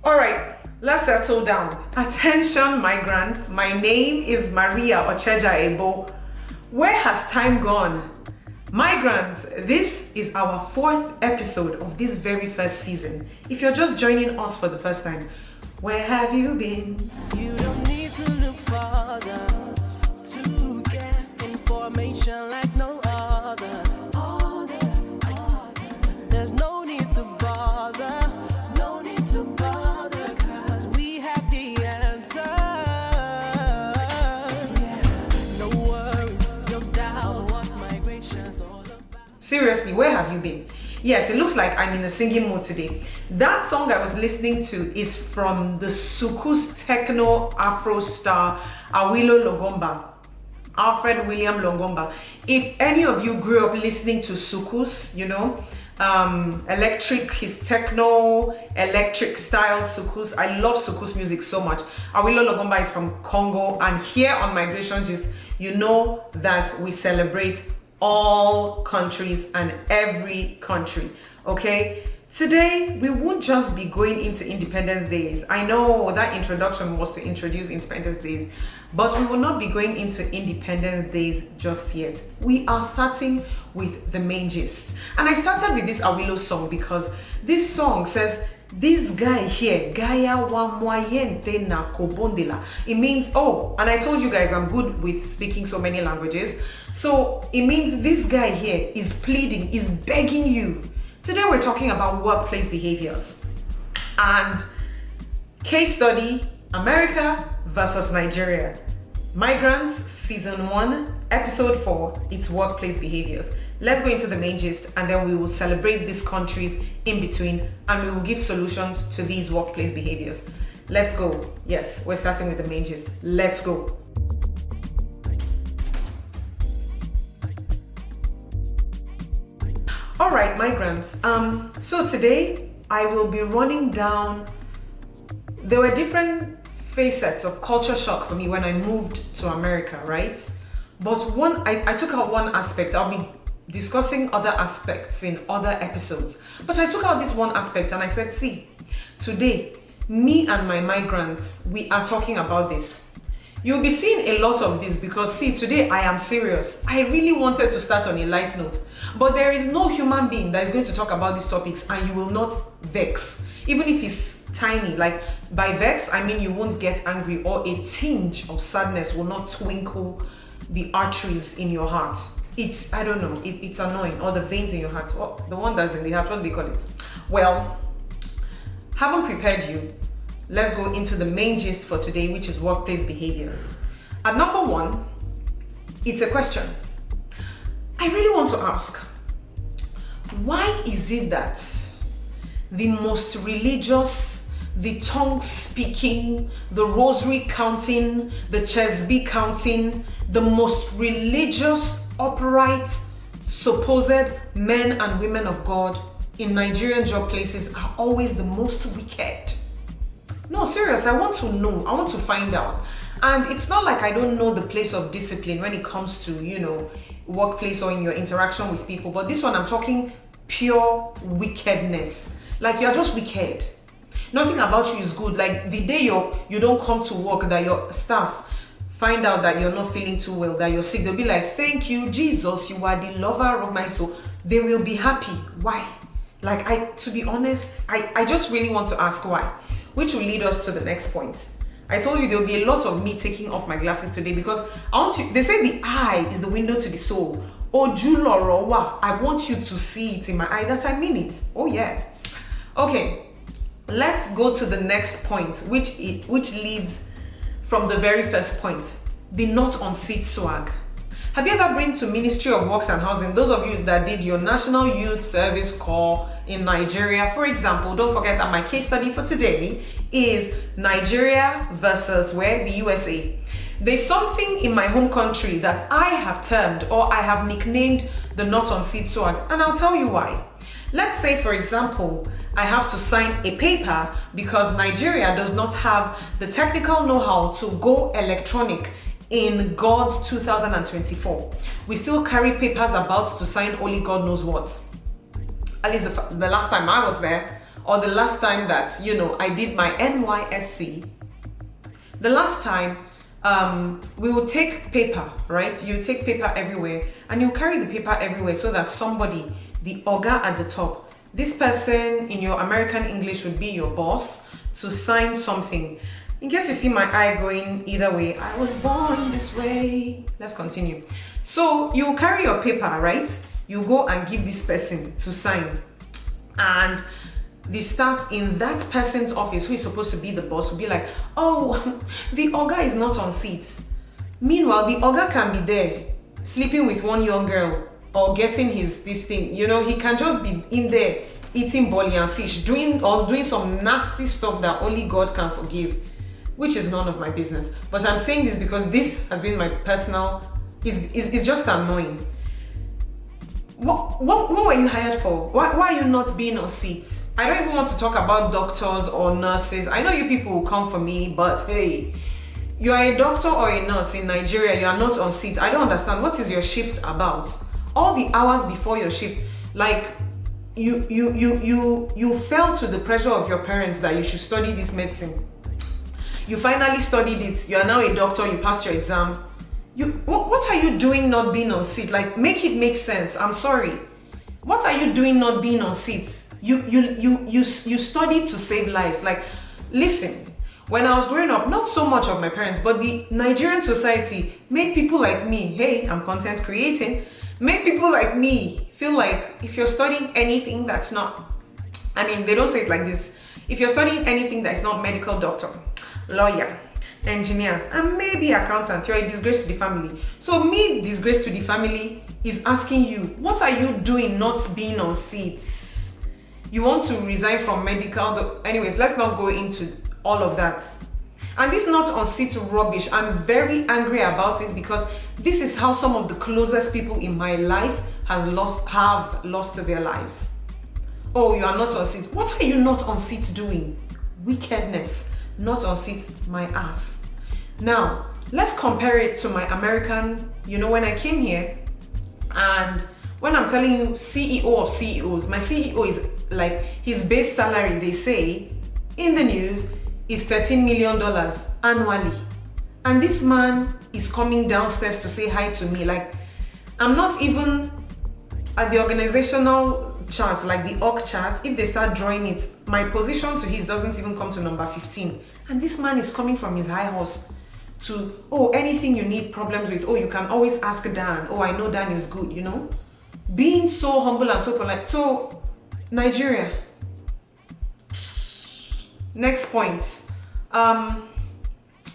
All right, let's settle down. Attention, migrants. My name is Maria Ocheja Ebo. Where has time gone? Migrants, this is our 4th episode of this very first season. If you're just joining us for the first time, where have you been? You don't need to look farther to get information like no other. There's no need to bother, no need to bother, 'cause we have the answer. No worries, no doubt, what's migration's all about. Seriously, where have you been? Yes, it looks like I'm in a singing mood today. That song I was listening to is from the Sukus techno Afro star Awilo Longomba, Alfred William Longomba. If any of you grew up listening to Sukus, you know, his techno, electric style Sukus. I love Sukus music so much. Awilo Longomba is from Congo, and here on MigrationGist, you know that we celebrate all countries and every country, okay? Today, we won't just be going into Independence Days. I know that introduction was to introduce Independence Days, but we will not be going into Independence Days just yet. We are starting with the main gist. And I started with this Awilo song because this song says, this guy here, Gaya wa moyente na kobondela. It means, oh, and I told you guys I'm good with speaking so many languages. So it means this guy here is pleading, is begging you. Today we're talking about workplace behaviors. And case study, America versus Nigeria. Migrants, season 1, episode 4, it's workplace behaviors. Let's go into the main gist and then we will celebrate these countries in between and we will give solutions to these workplace behaviors. Let's go. Yes, we're starting with the main gist. Let's go. All right, migrants. So today I will be running down, there were different facets of culture shock for me when I moved to America, right? But I took out one aspect. I'll be discussing other aspects in other episodes. But I took out this one aspect and I said, see, today, me and my migrants, we are talking about this. You'll be seeing a lot of this because see, today I am serious. I really wanted to start on a light note, but there is no human being that is going to talk about these topics and you will not vex. Even if it's tiny, like by vex, I mean you won't get angry or a tinge of sadness will not twinkle the arteries in your heart. It's, I don't know, it's annoying. Or the veins in your heart, oh, the one that's in the heart, what do they call it? Well, haven't prepared you. Let's go into the main gist for today, which is workplace behaviors. At number 1, it's a question. I really want to ask, why is it that the most religious, the tongue speaking, the rosary counting, the chesby counting, the most religious, upright, supposed men and women of God in Nigerian job places are always the most wicked? No, serious, I want to know, I want to find out. And it's not like I don't know the place of discipline when it comes to, you know, workplace or in your interaction with people, but this one I'm talking pure wickedness. Like you're just wicked. Nothing about you is good. Like the day you don't come to work, that your staff find out that you're not feeling too well, that you're sick, they'll be like, thank you, Jesus, you are the lover of my soul. They will be happy. Why? Like to be honest, I just really want to ask why. Which will lead us to the next point. I told you there will be a lot of me taking off my glasses today because they say the eye is the window to the soul. Ojulorowa, I want you to see it in my eye that I mean it. Oh yeah. Okay, let's go to the next point, which leads from the very first point, the not on seat swag. Have you ever been to Ministry of Works and Housing? Those of you that did your National Youth Service Corps in Nigeria, for example, don't forget that my case study for today is Nigeria versus where? The USA. There's something in my home country that I have termed or I have nicknamed the not on seat swag, and I'll tell you why. Let's say, for example, I have to sign a paper because Nigeria does not have the technical know-how to go electronic in God's 2024. We still carry papers about to sign only God knows what. At least the last time I was there, or the last time that, I did my NYSC. The last time, we will take paper, right? You take paper everywhere, and you carry the paper everywhere so that somebody, the oga at the top, this person in your American English would be your boss, to sign something. In case you see my eye going either way, I was born this way. Let's continue. So you carry your paper, right? You go and give this person to sign. And the staff in that person's office, who is supposed to be the boss, will be like, oh, the oga is not on seat. Meanwhile, the oga can be there, sleeping with one young girl, or getting this thing. He can just be in there, eating bolly and fish, doing some nasty stuff that only God can forgive, which is none of my business. But I'm saying this because this has been my personal, it's just annoying. What were you hired for? Why are you not being on seat? I don't even want to talk about doctors or nurses. I know you people will come for me, but hey, you are a doctor or a nurse in Nigeria, you are not on seat. I don't understand. What is your shift about? All the hours before your shift, like you fell to the pressure of your parents that you should study this medicine. You finally studied it. You are now a doctor. You passed your exam. What are you doing not being on seat? Like, make it make sense. I'm sorry. What are you doing not being on seat? You studied to save lives. Like, listen, when I was growing up, not so much of my parents, but the Nigerian society made people like me, hey, I'm content creating, make people like me feel like if you're studying anything that's not, they don't say it like this. If you're studying anything that's not medical doctor, lawyer, engineer, and maybe accountant, you're a disgrace to the family. So me, disgrace to the family, is asking you, what are you doing not being on seats? You want to resign from medical, anyways, let's not go into all of that. And this not on seat rubbish, I'm very angry about it because this is how some of the closest people in my life have lost their lives. Oh, you are not on seat. What are you not on seat doing? Wickedness. Not on seat, my ass. Now, let's compare it to my American, when I came here, and when I'm telling you CEO of CEOs, my CEO is like, his base salary, they say, in the news, is $13 million annually. And this man is coming downstairs to say hi to me. Like, I'm not even at the organizational chart, like the org chart. If they start drawing it, my position to his doesn't even come to number 15. And this man is coming from his high horse to, oh, anything you need problems with, oh, you can always ask Dan. Oh, I know Dan is good, Being so humble and so polite. So, Nigeria. Next point.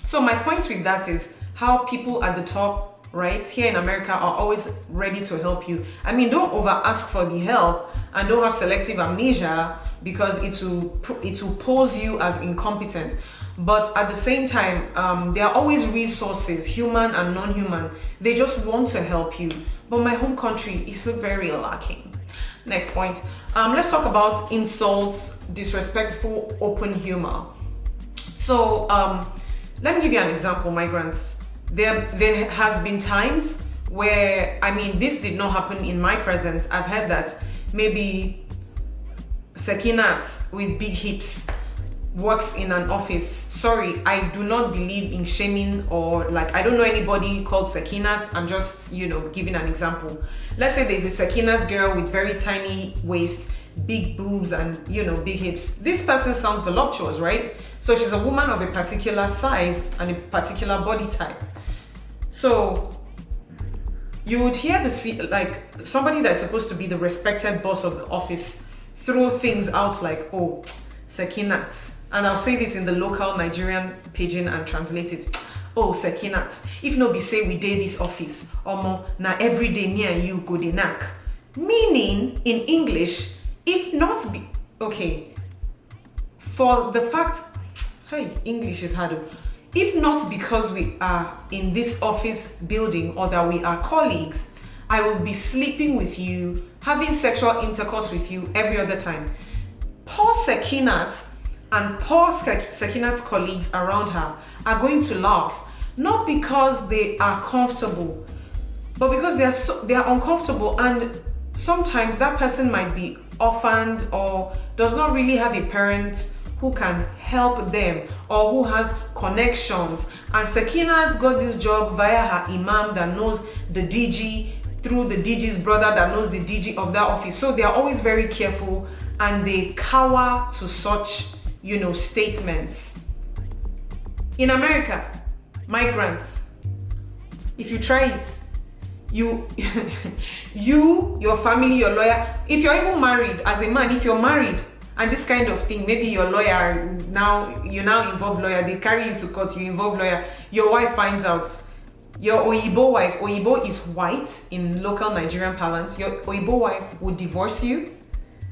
So my point with that is how people at the top, right, here in America are always ready to help you. Don't over ask for the help and don't have selective amnesia because it will pose you as incompetent. But at the same time, there are always resources, human and non-human. They just want to help you. But my home country is very lacking. Next point. Let's talk about insults, disrespectful, open humor. So let me give you an example, migrants. There has been times where, this did not happen in my presence. I've heard that maybe Sekinat with big hips works in an office. Sorry, I do not believe in shaming or I don't know anybody called Sekinat. I'm just, giving an example. Let's say there's a Sekinat girl with very tiny waist, big boobs and, big hips. This person sounds voluptuous, right? So she's a woman of a particular size and a particular body type. So you would hear somebody that's supposed to be the respected boss of the office throw things out like, oh, Sekinat. And I'll say this in the local Nigerian pidgin and translate it. Oh, Sekinat, if no be say we dey this office, omo, na every day me and you go dey knack. Meaning, in English, if not be, okay, for the fact, hey, English is hard. If not because we are in this office building or that we are colleagues, I will be sleeping with you, having sexual intercourse with you every other time. Poor Sekinat and poor Sekinat's colleagues around her are going to laugh not because they are comfortable, but because they are uncomfortable, and sometimes that person might be orphaned or does not really have a parent who can help them or who has connections. And Sakinat got this job via her imam that knows the DG, through the DG's brother that knows the DG of that office. So they are always very careful and they cower to such, statements. In America, migrants, if you try it, your family, your lawyer, if you're even married, as a man, if you're married and this kind of thing, maybe your lawyer, you now involve lawyer, they carry you to court, you involve lawyer, your wife finds out, your Oyibo wife, Oyibo is white in local Nigerian parlance, your Oyibo wife will divorce you,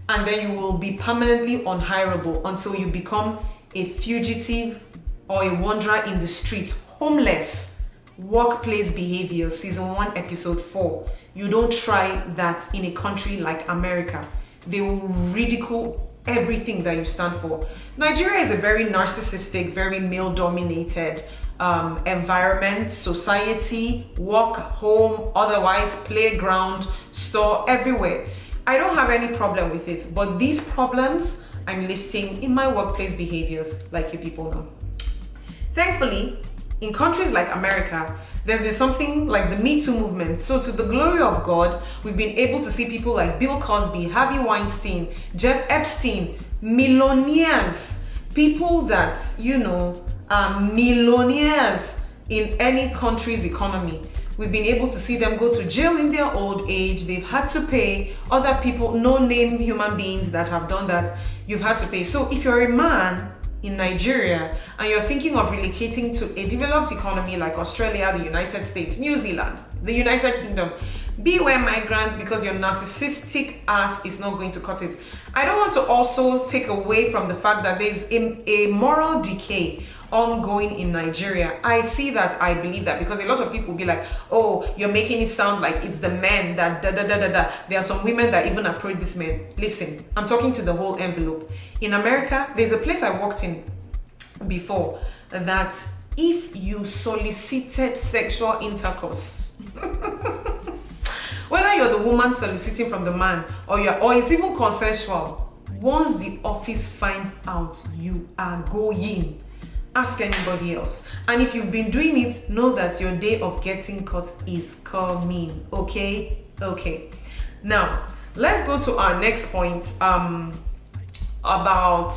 and then you will be permanently unhireable until you become a fugitive or a wanderer in the street, homeless. Workplace behavior, season 1, episode 4. You don't try that in a country like America. They will ridicule everything that you stand for. Nigeria is a very narcissistic, very male-dominated environment, society, work, home, otherwise, playground, store, everywhere. I don't have any problem with it, but these problems I'm listing in my workplace behaviors, like you people know. Thankfully, in countries like America, there's been something like the Me Too movement. So to the glory of God, we've been able to see people like Bill Cosby, Harvey Weinstein, Jeff Epstein, millionaires, people that, are millionaires in any country's economy. We've been able to see them go to jail in their old age. They've had to pay. Other people, no-name human beings that have done that, you've had to pay. So if you're a man in Nigeria and you're thinking of relocating to a developed economy like Australia, the United States, New Zealand, the United Kingdom, beware migrants, because your narcissistic ass is not going to cut it. I don't want to also take away from the fact that there's a moral decay ongoing in Nigeria. I see that, I believe that, because a lot of people will be like, oh, you're making it sound like it's the men that There are some women that even approach these men. Listen, I'm talking to the whole envelope. In America, there's a place I worked in before that if you solicited sexual intercourse, whether you're the woman soliciting from the man or it's even consensual, once the office finds out, you are going. Ask anybody else. And if you've been doing it, know that your day of getting caught is coming. Okay? Now, let's go to our next point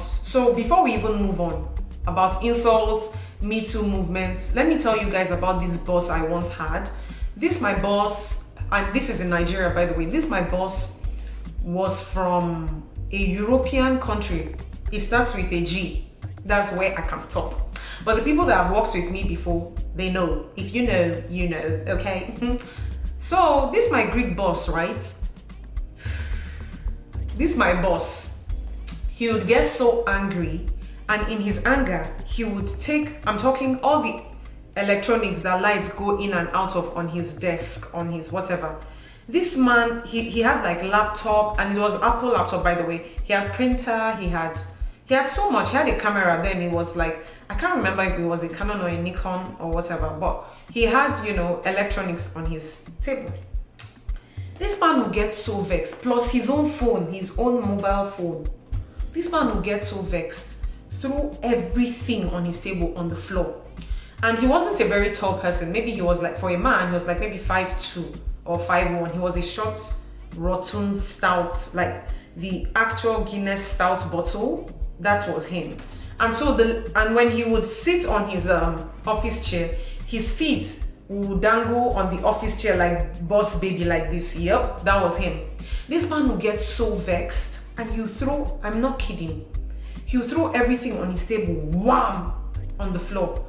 so before we even move on, about insults, Me Too movements, let me tell you guys about this boss I once had. My boss, and this is in Nigeria, by the way, my boss was from a European country. It starts with a G. That's where I can stop. But the people that have worked with me before, they know. If you know, you know, okay? So this my Greek boss, right? This my boss. He would get so angry, and in his anger, he would take, I'm talking all the electronics that lights go in and out of on his desk, on his whatever. This man, he had like laptop, and it was Apple laptop, by the way. He had printer, he had so much. He had a camera then. It was like, I can't remember if it was a Canon or a Nikon or whatever, but he had, electronics on his table. This man will get so vexed, plus his own phone, his own mobile phone. This man will get so vexed, throw everything on his table on the floor. And he wasn't a very tall person. Maybe he was like, for a man, he was like maybe 5'2" or 5'1". He was a short, rotund, stout, like the actual Guinness stout bottle. That was him. And so when he would sit on his office chair, his feet would dangle on the office chair like boss baby like this. Yep, that was him. This man would get so vexed, and I'm not kidding, he'll throw everything on his table, wham, on the floor.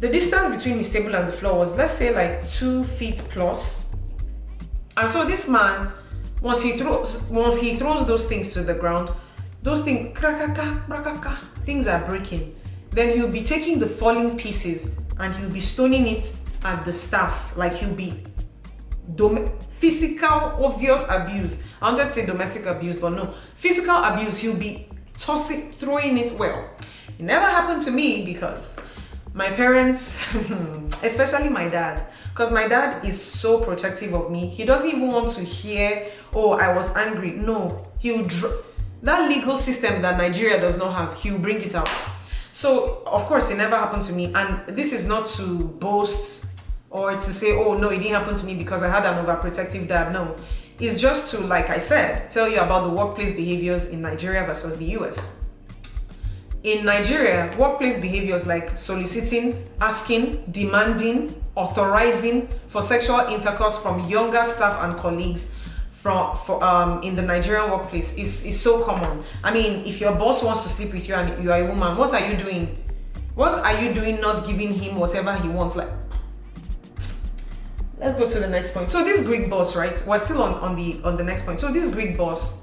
The distance between his table and the floor was, let's say, like 2 feet plus. And so this man, once he throws those things to the ground, those things, things are breaking. Then he'll be taking the falling pieces and he'll be stoning it at the staff. Like he'll be physical, obvious abuse. I wanted to say domestic abuse, but no. Physical abuse, he'll be throwing it. Well, it never happened to me because My parents, especially my dad, because my dad is so protective of me. He doesn't even want to hear, oh, I was angry. No, that legal system that Nigeria does not have, he'll bring it out. So, of course, it never happened to me. And this is not to boast or to say, oh, no, it didn't happen to me because I had an overprotective dad. No, it's just to, like I said, tell you about the workplace behaviors in Nigeria versus the US. In Nigeria, workplace behaviors like soliciting, asking, demanding, authorizing for sexual intercourse from younger staff and colleagues in the Nigerian workplace is so common. I mean, if your boss wants to sleep with you and you are a woman, what are you doing? What are you doing not giving him whatever he wants? Like, let's go to the next point. So this Greek boss, right? We're still on the next point. So this Greek boss,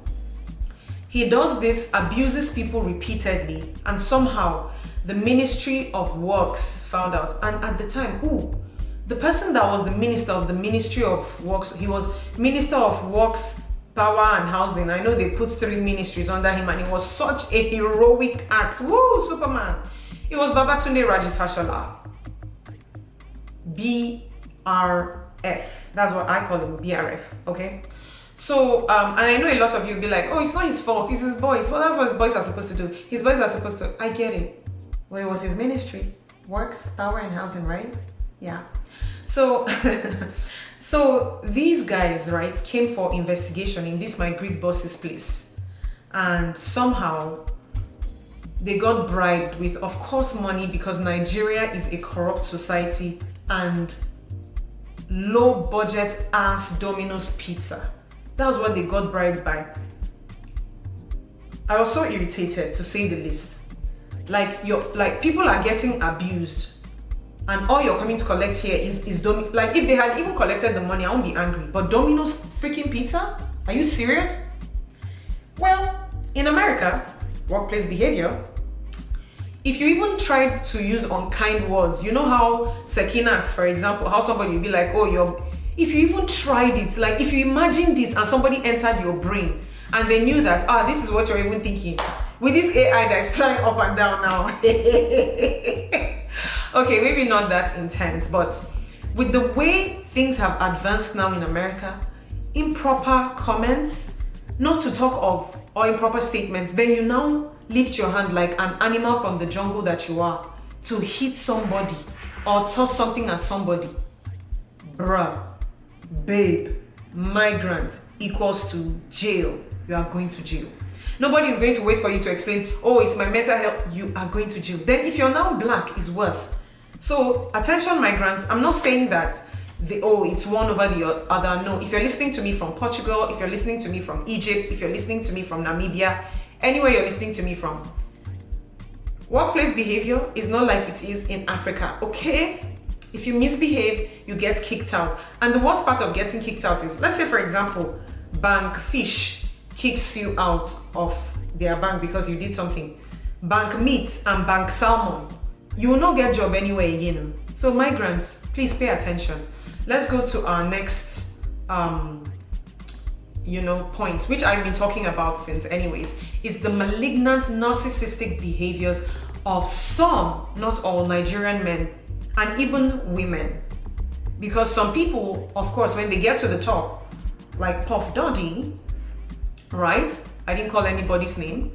he does this, abuses people repeatedly, and somehow the Ministry of Works found out. And at the time, the person that was the minister of the Ministry of Works, he was Minister of Works, Power and Housing. I know they put 3 ministries under him, and it was such a heroic act. Woo, Superman. It was Babatunde Rajafashola. BRF. That's what I call him, BRF, okay? So, and I know a lot of you will be like, oh, it's not his fault, it's his boys. Well, that's what his boys are supposed to do. His boys are supposed to, I get it. Well, it was his ministry, Works, Power and Housing, right? Yeah. So, so these guys, right, came for investigation in this my Greek boss's place. And somehow they got bribed with, of course, money, because Nigeria is a corrupt society, and low budget ass Domino's pizza. That's what they got bribed by. I was so irritated, to say the least. Like people are getting abused, and all you're coming to collect here is like, if they had even collected the money, I won't be angry. But Domino's freaking pizza? Are you serious? Well, in America, workplace behavior, if you even try to use unkind words, you know how Sekinat, for example, how somebody will be like, oh, if you even tried it, like if you imagined it and somebody entered your brain and they knew that, this is what you're even thinking, with this AI that's flying up and down now. Okay, maybe not that intense, but with the way things have advanced now in America, improper comments, not to talk of, or improper statements, then you now lift your hand like an animal from the jungle that you are to hit somebody or toss something at somebody. Bruh, babe, migrant equals to jail. You are going to jail. Nobody is going to wait for you to explain, oh, it's my mental health. You are going to jail. Then if you're now black, it's worse. So attention, migrants, I'm not saying that it's one over the other. No, if you're listening to me from Portugal, if you're listening to me from Egypt, if you're listening to me from Namibia, anywhere you're listening to me from, workplace behavior is not like it is in Africa, okay? If you misbehave, you get kicked out. And the worst part of getting kicked out is, let's say for example, Bank Fish kicks you out of their bank because you did something. Bank Meat and Bank Salmon, you will not get job anywhere again. So migrants, please pay attention. Let's go to our next point, which I've been talking about since anyways. It's the malignant narcissistic behaviors of some, not all, Nigerian men and even women. Because some people, of course, when they get to the top, like Puff Daddy, right? I didn't call anybody's name.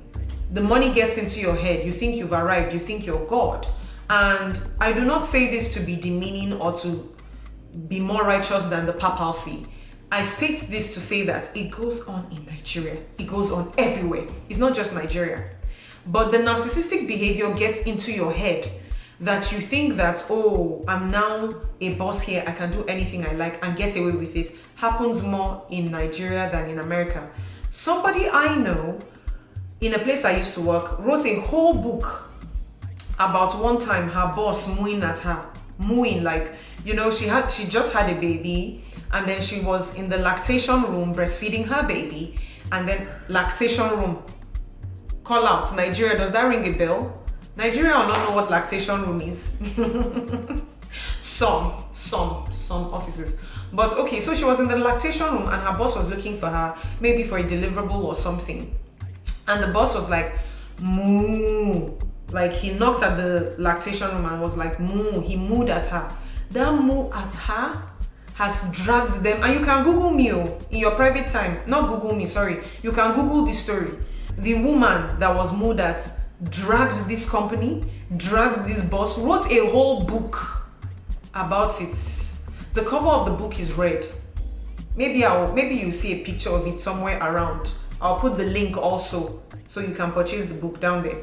The money gets into your head. You think you've arrived. You think you're God. And I do not say this to be demeaning or to be more righteous than the papacy. I state this to say that it goes on in Nigeria. It goes on everywhere. It's not just Nigeria. But the narcissistic behavior gets into your head that you think that, oh, I'm now a boss here. I can do anything I like and get away with it. Happens more in Nigeria than in America. Somebody I know in a place I used to work wrote a whole book about one time her boss mooing at her. Mooing, like, she just had a baby, and then she was in the lactation room breastfeeding her baby, and then lactation room, call out, Nigeria, does that ring a bell? Nigeria will not know what lactation room is. some offices. But okay, so she was in the lactation room and her boss was looking for her, maybe for a deliverable or something. And the boss was like, moo, Like he knocked at the lactation room and was like, moo. He mooed at her. That moo at her has dragged them. And you can Google me in your private time. Not Google me, sorry. You can Google this story. The woman that was mooed at dragged this company, dragged this boss, wrote a whole book about it. The cover of the book is red. Maybe you see a picture of it somewhere around. I'll put the link also so you can purchase the book down there.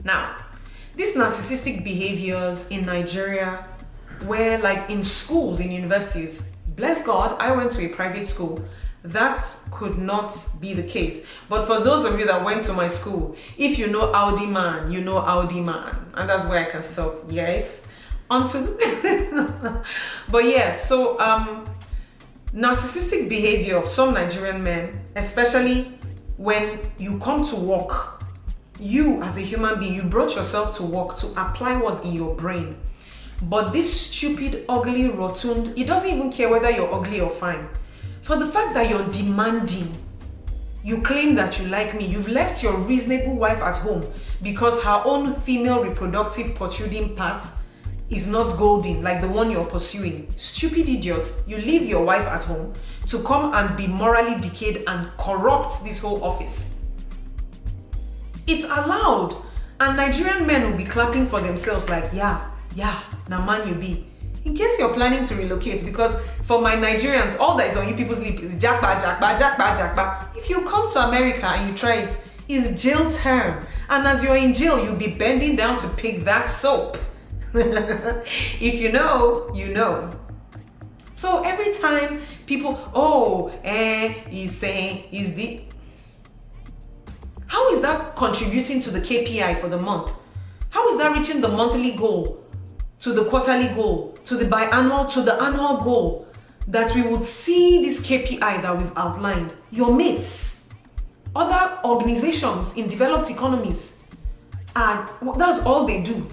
Now, these narcissistic behaviors in Nigeria, where like in schools, in universities, bless God, I went to a private school. That could not be the case. But for those of you that went to my school, if you know Audi man, you know Audi man. And that's where I can stop. Yes. Onto but yes, so narcissistic behavior of some Nigerian men, especially when you come to work, you as a human being, you brought yourself to work to apply what's in your brain. But this stupid, ugly, rotund, he doesn't even care whether you're ugly or fine. For the fact that you're demanding, you claim that you like me, you've left your reasonable wife at home because her own female reproductive protruding part is not golden like the one you're pursuing. Stupid idiot, you leave your wife at home to come and be morally decayed and corrupt this whole office. It's allowed, and Nigerian men will be clapping for themselves like, yeah, now man you be. In case you're planning to relocate, because for my Nigerians, all that is on you people's lip is jackba, jackba, jackba, jackba. If you come to America and you try it, it's jail term. And as you're in jail, you'll be bending down to pick that soap. If you know, you know. So every time people, he's saying, he's the... How is that contributing to the KPI for the month? How is that reaching the monthly goal, to the quarterly goal, to the biannual, to the annual goal, that we would see this KPI that we've outlined? Your mates, other organizations in developed economies, and that's all they do.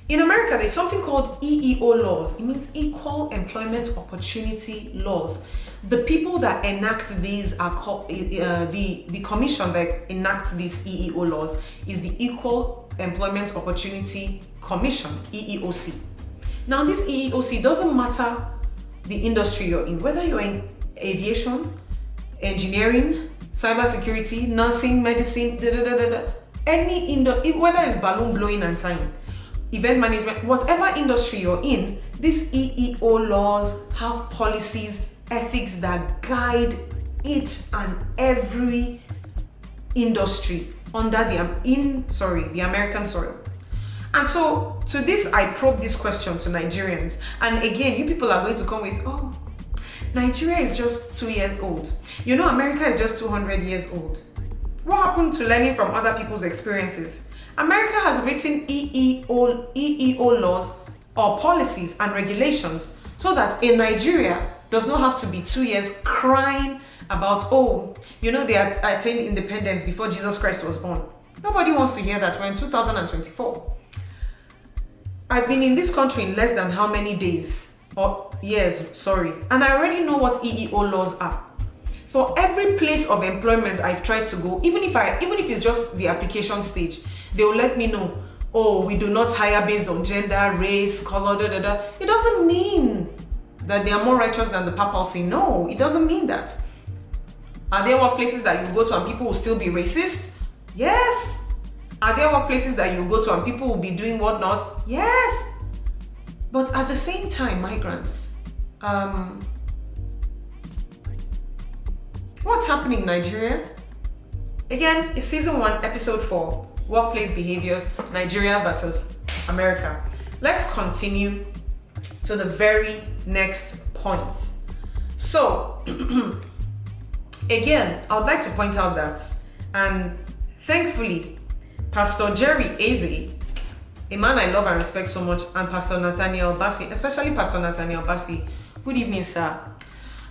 In America, there's something called EEO laws. It means Equal Employment Opportunity Laws. The people that enact these are called, the commission that enacts these EEO laws is the Equal Employment Opportunity Commission, EEOC. Now, this EEOC doesn't matter the industry you're in, whether you're in aviation, engineering, cybersecurity, nursing, medicine, any industry, whether it's balloon blowing and tying, event management, whatever industry you're in, these EEO laws have policies, ethics that guide each and every industry under the American soil. And so to this, I probe this question to Nigerians. And again, you people are going to come with, Nigeria is just 2 years old. You know, America is just 200 years old. What happened to learning from other people's experiences? America has written EEO laws or policies and regulations so that a Nigeria does not have to be 2 years crying about, they attained independence before Jesus Christ was born. Nobody wants to hear that. We're in 2024. I've been in this country in less than how many days? Or years, sorry. And I already know what EEO laws are. For every place of employment I've tried to go, even if it's just the application stage, they will let me know, we do not hire based on gender, race, color, It doesn't mean that they are more righteous than the papacy. No, it doesn't mean that. Are there workplaces that you go to and people will still be racist? Yes. Are there workplaces that you go to and people will be doing whatnot? Yes. But at the same time, migrants, what's happening in Nigeria? Again, it's season 1, episode 4, workplace behaviors, Nigeria versus America. Let's continue to the very next point. So, again, I would like to point out that, and thankfully, Pastor Jerry Eze, a man I love and respect so much, and Pastor Nathaniel Bassi, especially Pastor Nathaniel Bassi. Good evening, sir.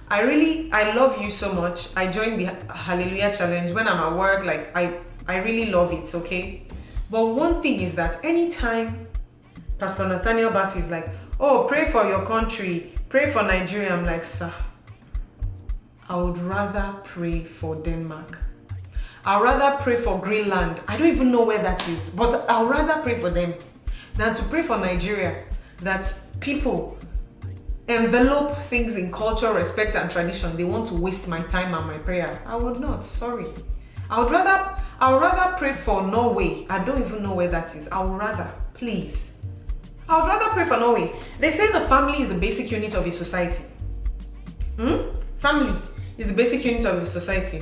I love you so much. I joined the Hallelujah Challenge when I'm at work. Like, I really love it, okay? But one thing is that anytime Pastor Nathaniel Bassi is like, pray for your country, pray for Nigeria, I'm like, sir, I would rather pray for Denmark. I'd rather pray for Greenland. I don't even know where that is, but I'd rather pray for them than to pray for Nigeria, that people envelop things in culture, respect, and tradition. They want to waste my time and my prayer. I would not, sorry. I would rather pray for Norway. I don't even know where that is. I would rather, please. I would rather pray for Norway. They say the family is the basic unit of a society. Family is the basic unit of a society.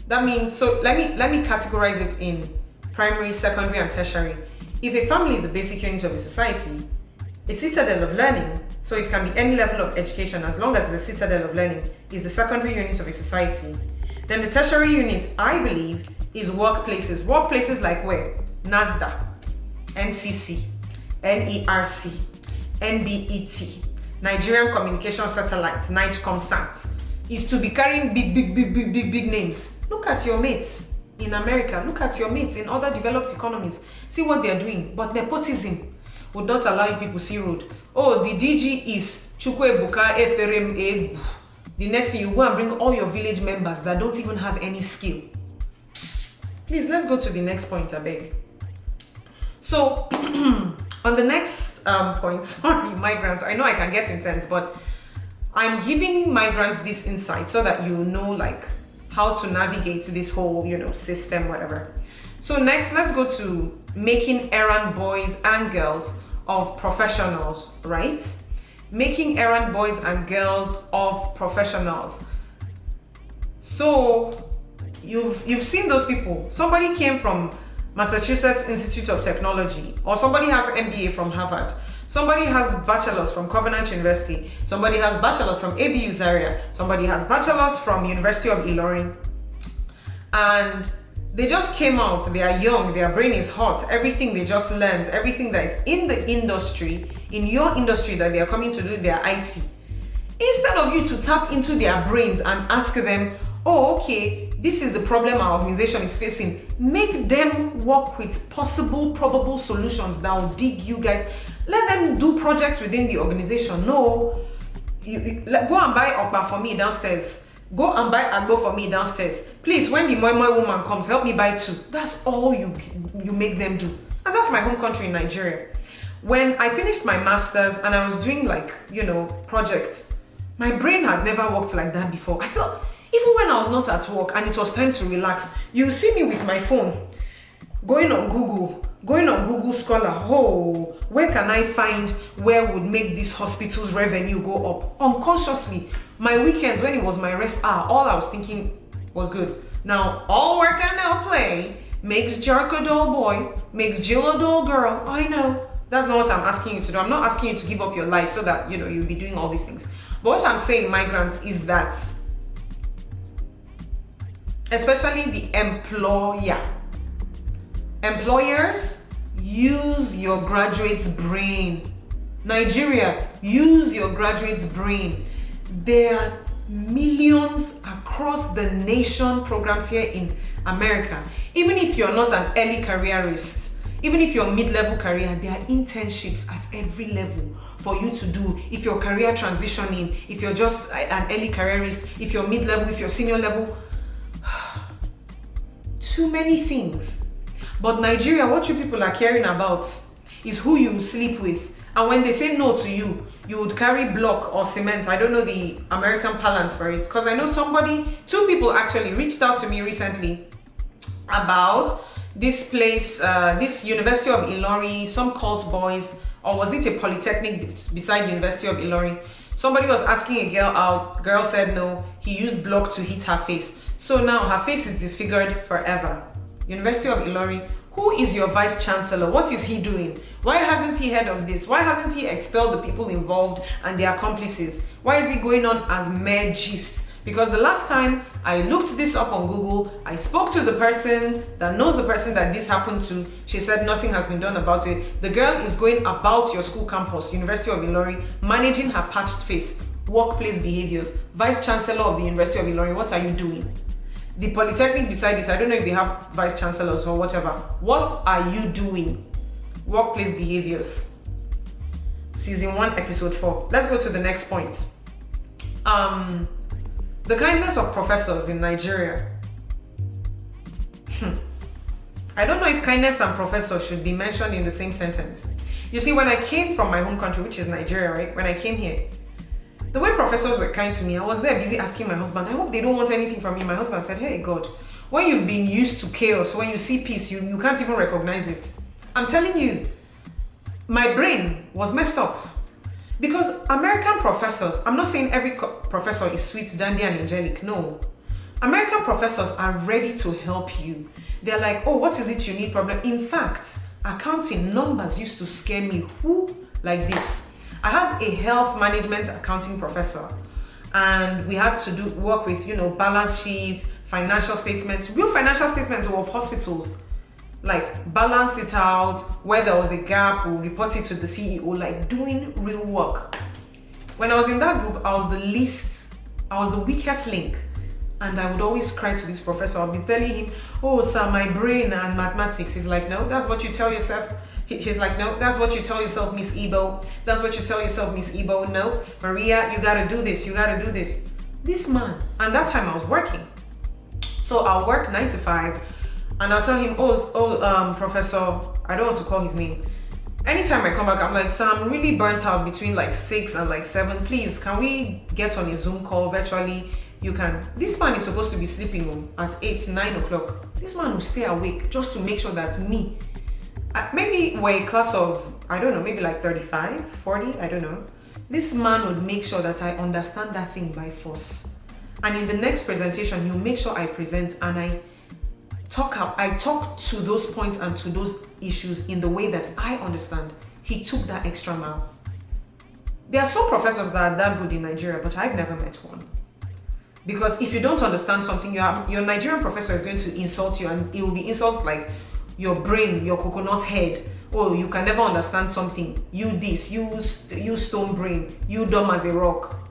That means, so let me categorize it in primary, secondary, and tertiary. If a family is the basic unit of a society, a citadel of learning, so it can be any level of education as long as the citadel of learning is the secondary unit of a society. Then the tertiary unit, I believe, is workplaces. Workplaces like where? NASDA, NCC, NERC, NBET, Nigerian Communication Satellite, NIGCOMSAT, is to be carrying big names. Look at your mates in America. Look at your mates in other developed economies. See what they're doing. But nepotism would not allow people to see road. Oh, the DG is Chukwebuka Eferem Egbu. The next thing, you go and bring all your village members that don't even have any skill. Please, let's go to the next point, I beg. So, on the next point, sorry, migrants, I know I can get intense, but I'm giving migrants this insight so that you know, like, how to navigate this whole, system, whatever. So next, let's go to making errand boys and girls of professionals, right? Making errand boys and girls of professionals. So you've seen those people. Somebody came from Massachusetts Institute of Technology, or somebody has MBA from Harvard. Somebody has bachelor's from Covenant University. Somebody has bachelor's from ABU Zaria. Somebody has bachelor's from University of Ilorin. And they just came out, they are young, their brain is hot, everything they just learned, everything that is in the industry, in your industry that they are coming to do their IT. Instead of you to tap into their brains and ask them, oh, okay, this is the problem our organization is facing, make them work with possible, probable solutions that will dig you guys. Let them do projects within the organization. No, go and buy okpa for me downstairs. Go and buy agbo for me downstairs. Please, when the moi woman comes, help me buy 2. That's all you make them do. And that's my home country in Nigeria. When I finished my master's and I was doing projects, my brain had never worked like that before. I felt, even when I was not at work and it was time to relax, you see me with my phone, going on Google Scholar. Oh, where can I find where would make this hospital's revenue go up? Unconsciously, my weekends, when it was my rest hour, all I was thinking was good. Now, all work and no play makes Jerk a dull boy, makes Jill a dull girl. I know. That's not what I'm asking you to do. I'm not asking you to give up your life so that, you'll be doing all these things. But what I'm saying, migrants, is that, especially the employers, use your graduate's brain. Nigeria, use your graduate's brain. There are millions across the nation programs here in America. Even if you're not an early careerist, even if you're mid-level career, there are internships at every level for you to do. If you're career transitioning, if you're just an early careerist, if you're mid-level, if you're senior level, too many things. But Nigeria, what you people are caring about is who you sleep with. And when they say no to you, you would carry block or cement. I don't know the American parlance for it. Because I know 2 people actually reached out to me recently about this place, this University of Ilorin, some cult boys, or was it a polytechnic beside University of Ilorin? Somebody was asking a girl out, girl said no, he used block to hit her face. So now her face is disfigured forever. University of Ilorin, who is your vice chancellor? What is he doing? Why hasn't he heard of this? Why hasn't he expelled the people involved and their accomplices? Why is he going on as mere gist? Because the last time I looked this up on Google, I spoke to the person that knows the person that this happened to. She said nothing has been done about it. The girl is going about your school campus, University of Ilorin, managing her patched face, workplace behaviors. Vice Chancellor of the University of Ilorin, what are you doing? The polytechnic beside it, I don't know if they have vice chancellors or whatever. What are you doing? Workplace behaviors. Season 1, episode 4. Let's go to the next point. The kindness of professors in Nigeria. I don't know if kindness and professor should be mentioned in the same sentence. You see, when I came from my home country, which is Nigeria, right? When I came here, the way professors were kind to me, I was there busy asking my husband, I hope they don't want anything from me. My husband said, hey, God, when you've been used to chaos, when you see peace, you can't even recognize it. I'm telling you, my brain was messed up. Because American professors, I'm not saying every professor is sweet, dandy, and angelic. No. American professors are ready to help you. They're like, oh, what is it you need problem? In fact, accounting numbers used to scare me. Who like this? I had a health management accounting professor, and we had to work with, balance sheets, financial statements, real financial statements of hospitals, like balance it out, where there was a gap, we'll report it to the CEO, like doing real work. When I was in that group, I was the weakest link. And I would always cry to this professor. I'll be telling him, oh, sir, my brain and mathematics. He's like, no, that's what you tell yourself. She's like, no, that's what you tell yourself, Miss Ebo. That's what you tell yourself, Miss Ebo. No, Maria, you gotta do this. You gotta do this. This man, and that time I was working. So I'll work 9 to 5, and I'll tell him, Professor, I don't want to call his name. Anytime I come back, I'm like, sir, I'm really burnt out between like 6 and like 7. Please, can we get on a Zoom call virtually? You can. This man is supposed to be sleeping at 8, 9 o'clock. This man will stay awake just to make sure that me, maybe we're a class of, I don't know, maybe like 35, 40, I don't know. This man would make sure that I understand that thing by force. And in the next presentation, he'll make sure I present and I talk to those points and to those issues in the way that I understand. He took that extra mile. There are some professors that are that good in Nigeria, but I've never met one. Because if you don't understand something, your Nigerian professor is going to insult you, and it will be insults like your brain, your coconut head. Oh, you can never understand something. You this, you stone brain, you dumb as a rock.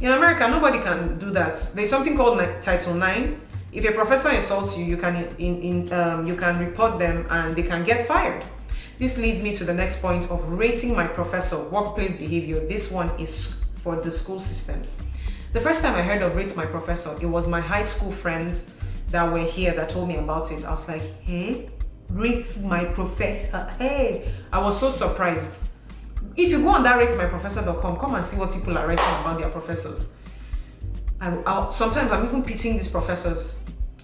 In America, nobody can do that. There's something called Title IX. If a professor insults you, you can report them and they can get fired. This leads me to the next point of rating my professor, workplace behavior. This one is for the school systems. The first time I heard of rate my professor, it was my high school friends that were here that told me about it. I was like, hey, rate my professor, hey. I was so surprised. If you go on that ratemyprofessor.com, come and see what people are writing about their professors. Sometimes I'm even pitying these professors.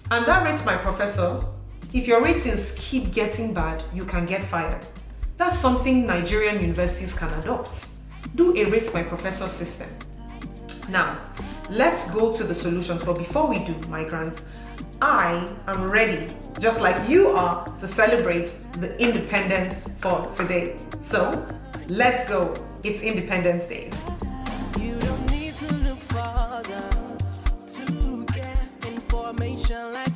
And that rates my professor, if your ratings keep getting bad, you can get fired. That's something Nigerian universities can adopt. Do a rate my professor system. Now, let's go to the solutions. But before we do, migrants, I am ready, just like you are, to celebrate the independence for today. So, let's go. It's Independence Days. You don't need to look farther to get information like